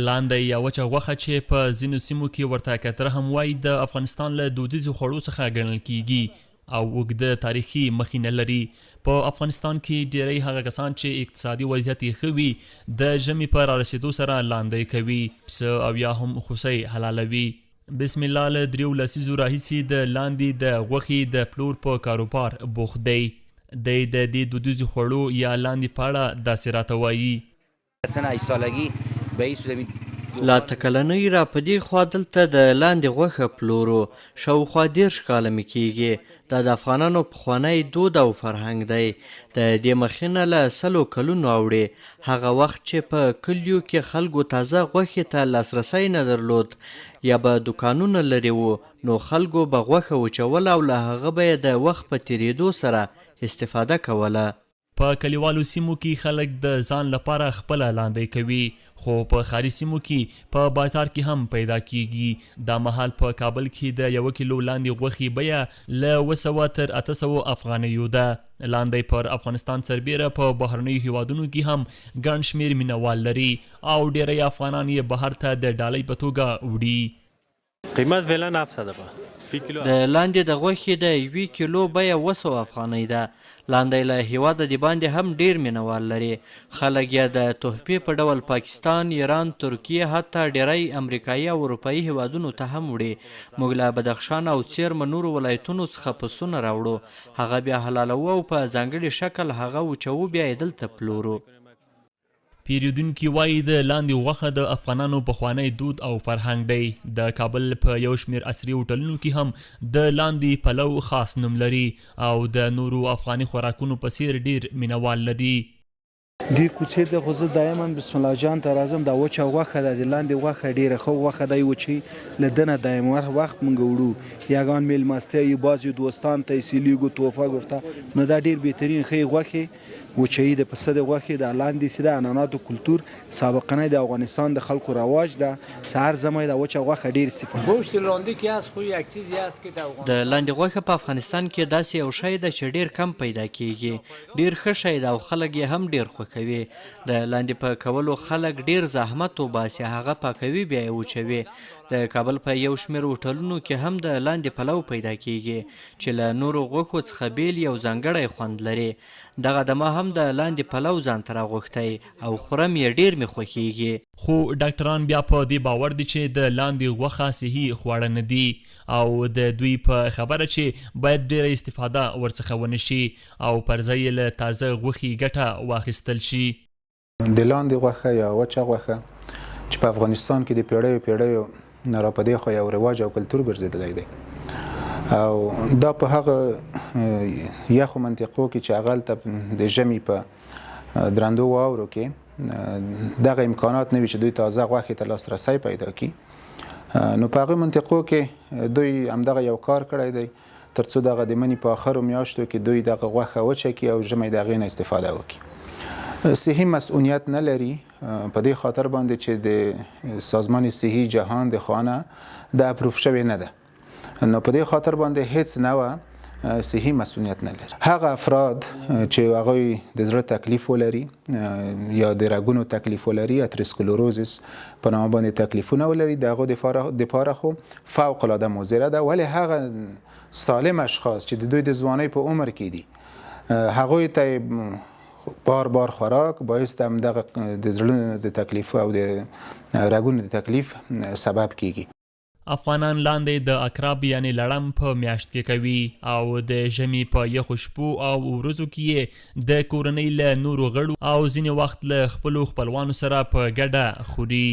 لاندې یا وچه غوښه چې په ځینو سیمو کې ورته کتره هم وایي د افغانستان له دودیزو خوړو څخه ګڼل کیږي او اوږده تاریخي مخینه لري. په افغانستان کې ډیری هغه کسان چې اقتصادي وضعیت یې ښه وي د ژمي په رارسېدو سره لاندی کوي، پسه او یا هم خوسۍ حلالوي. بسم الله له 3 لسیزو راهیسې د لاندې د غوښې د پلور په کاروبار بوخت دی. د دې دودیزو خوړو یا لاندې په اړه داسې راته وایي: لا تکلنۍ را په دې خوا دلته د لاندې غوښه پلورو شاوخوا 10 کاله مې کېږي. دا د افغانانو پخوانی دود او فرهنګ دی. د دې مخینه له 100 کلونو اوړي. هغه وخت چې په کلیو کې خلکو تازه غوښې ته لاسرسی نه درلود یا به دوکانونه لري وو، نو خلکو به غوښه وچول او له هغه به یې د وخت په تیریدو سره استفاده کوله. په کلیوالو سیمو کې خلک د ځان لپاره خپله لاندی کوي، خو په ښاري سیمو کې په بازار کې هم پیدا کیږي. دا مهال په کابل کې د 1 کیلو لاندې غوښې بیه له 200 تر 800 افغانیو ده. لاندی پر افغانستان سربیره په بهرنیو هیوادونو کې هم ګڼ شمیر مینوال لري او ډیری افغانان یې بهر ته د ډالۍ په توګه وړي. قیمت فعلا 700 ده. د لاندې د غوښې د 1 کیلو بیه 200 افغانۍ ده. لاندې له هیواده د باندې هم ډیر مینوال لري. خلک یې د تحفې په ډول پاکستان، ایران، ترکیه، حتی ډیری امریکایي او اروپایي هیوادونو ته هم وړي. موږ له بدخشان او څیرمه نورو ولایتونو څخه پسونه راوړو، هغه بیا حلالوو او په ځانګړي شکل هغه وچوو، بیا یې دلته پلورو. پیرودونکي وایي د لاندې غوښه د افغانانو پخوانی دود او فرهنګ دی. د کابل په یو شمیر عصري هوټلونو کې هم د لاندې پلو خاص نوم لري او د نورو افغاني خوراکونو په څیر ډیر مینوال لري. دې کوڅې ته خو زه دایما بسم الله جان ته راځم. دا وچه غوښه ده، د لاندې غوښه ډیره ښه غوښه ده. وچې له دنه دایم وخت مونږ وړو، یگان میلمسته یو بعضی دوستان ته سیلیگو توفه گفته، نو دا ډیر بهترین ښې غوښې وچه‌ای د پسه د غوښې د لاندې سیده عنعناتو کلتور سابقنه د افغانستان د خلکو رواج ده. سهار زمای د وچه غوښه ډیر استفاده. گوشت لاندې کې از خو یک چیزی است که د لاندې غوښه په افغانستان کې داسې یو شی ده چې ډیر کم پیدا کیږي. ډیر ښه شی ده او خلک یې هم ډیر خوښوي. د لاندې په کولو خلک ډیر زحمت وباسي، هغه پاکوي بیا یې وچوي. د کابل په یو شمیر هوټلونو کې هم د لاندې پلو پیدا کیږي چې له نورو غوښو څخه بیل یو ځانګړی خوند لري. دغه دمه هم د لاندې پلو ځان ته راغوښتی او خورم یې ډیر مې خوښیږي. خو ډاکټران بیا په دې باور دي چې د لاندې غوښه صحي خواړه نه دي او د دوی په خبره چې باید ډیره استفاده ورڅخه ونه شي او پر ځای یې له تازه غوښې ګټه واخیستل شي. د لاندې غوښه یا وچه غوښه چې په افغانستان کې د پیړیو نه را په دې خوا یو رواج او کلتور ګرځېدلی دی او دا په هغه یخو منطقو کې چې هغه د ژمي په درندو واورو کې دغه امکانات نه وي چې دوی تازه غوښې ته لاسرسی پیدا کړي، نو په هغه منطقو کې دوی همدغه یو کار کړی دی تر څو دغه د مني په آخرو میاشتو کې دوی دغه غوښه وچه کړي او ژمی د هغې نه استفاده وکړي. صحي مسؤلیت نه لري په دې خاطر باندې چې د سازمان صحي جهان د خانه د اپروف شوی نه ده، نو په دې خاطر باندې هیڅ نوع صحي مسؤلیت نه لري. هغه افراد چې هغوی د زړه تکلیف ولري یا د رګونو تکلیف ولري، اتریسکلوروزیس په نامه باندې تکلیفونه ولري، د هغو دپاره خو فوق العاده مضره ده. ولې هغه سالم اشخاص چې د دوی د ځوانۍ په عمر کې دي هغوی ته بار خوراک باعث د همدغه د زړه د تکلیف او د رګونو د تکلیف سبب کیږي. افغانان لاندې د اکراب یعنی لړم په میاشت کې کوي او د ژمي په یخو شپو او ورځو کې یې د کورنۍ له نورو غړو او ځینې وخت له خپلو خپلوانو سره په ګډه خوري.